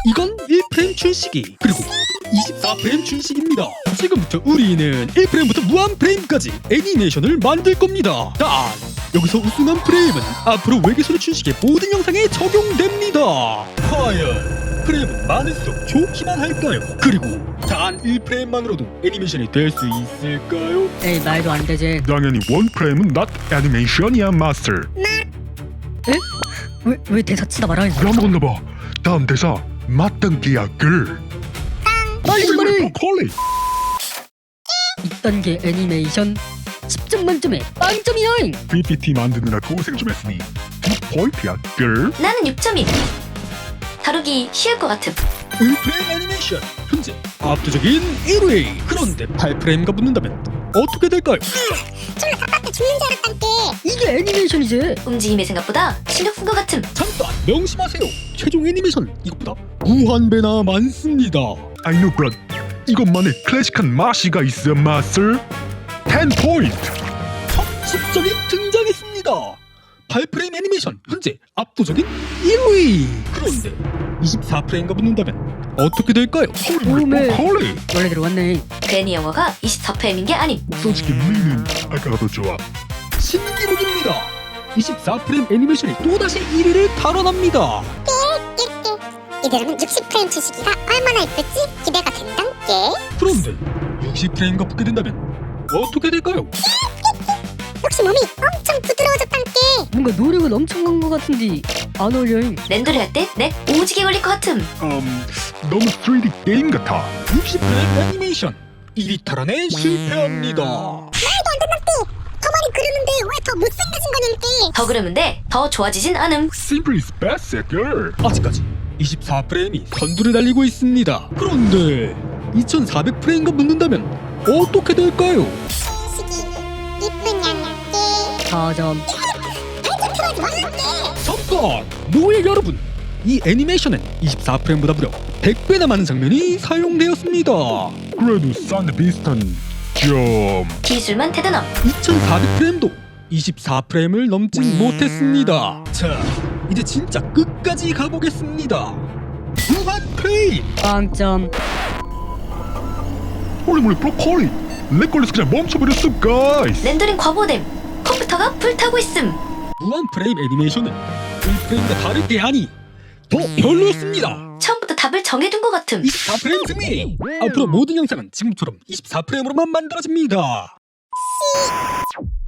이건 1프레임 춘식이, 그리고 24프레임 춘식입니다. 지금부터 우리는 1프레임부터 무한프레임까지 애니메이션을 만들 겁니다. 단 여기서 우승한 프레임은 앞으로 외계소녀 춘식의 모든 영상에 적용됩니다. 과연 프레임은 많을수록 좋기만 할까요? 그리고 단 1프레임만으로도 애니메이션이 될 수 있을까요? 에이, 말도 안 되지. 당연히 원 프레임은 not 애니메이션이야 마스터. 왜 대사 치다 말아요? 까먹었나봐. 다음 대사 맞던 기야 글. 빨리 좀 말해. 콜리. 2단계 애니메이션 10점 만점에 빵점이야. PPT 만드느라 고생 좀 했으니 2포인트야 글. 나는 6.1. 다루기 쉬울 것 같음. 1프레임 애니메이션 현재 압도적인 1위. 그런데 8프레임과 붙는다면 어떻게 될까요? 이게 애니메이션이지. 움직임이 생각보다 신경 쓴 것 같음. 잠깐 명심하세요. 최종 애니메이션 이것보다 무한배나 많습니다. I know bro. 이것만의 클래식한 맛이가 있어 마스터. 10포인트. 적십적이 등장했습니다. 8프레임 애니메이션 현재 압도적인 1위. 그런데 24프레임과 붙는다면 어떻게 될까요? 오메. 콜리. 원래대로 왔네. 괜히 영어가 24프레임인 게 아님. 솔직히 미는 아까가 더 좋아. 신기록입니다. 24프레임 애니메이션이 또다시 1위를 달아납니다. 이대로는 60프레임 주시기가 얼마나 예쁠지 기대가 된단께. 그런데 60프레임과 붙게 된다면 어떻게 될까요? 역시 몸이 엄청 부드러워졌단께. 뭔가 노력은 엄청난 것 같은데 안 어울려. 랜드를 할 때 내 오지게 걸릴 것 같음. 너무 3D 게임 같아. 60프레임 애니메이션 1위 탈환에 실패합니다. 더 많이 그리는데 왜 더 못생겨진 거냐께. 더 그러면 돼. 더 좋아지진 않음. Simple is best, girl. 아직까지 24프레임이 선두를 달리고 있습니다. 그런데 2400프레임과 붙는다면 어떻게 될까요? 시기 이쁜 냥냥께. 4점. 틀어지 말란께. 잠깐! 노예 여러분! 이 애니메이션엔 24프레임보다 무려 100배나 많은 장면이 사용되었습니다. 그래도 싼데 비슷한 점. 기술만 대단함. 2400프레임도 24프레임을 넘진 못했습니다. 자, 이제 진짜 끝까지 가보겠습니다. 무한 프레임! 빵점. 홀리몰리 브로콜리. 렉 걸려서 그냥 멈춰버렸어, guys. 렌더링 과부하됨. 컴퓨터가 불타고 있음. 무한 프레임 애니메이션은 1프레임과 다를 게 아니 더 별로였습니다. 처음부터 답을 정해둔 것 같음. 24프레임 승리! 앞으로 모든 영상은 지금처럼 24프레임으로만 만들어집니다.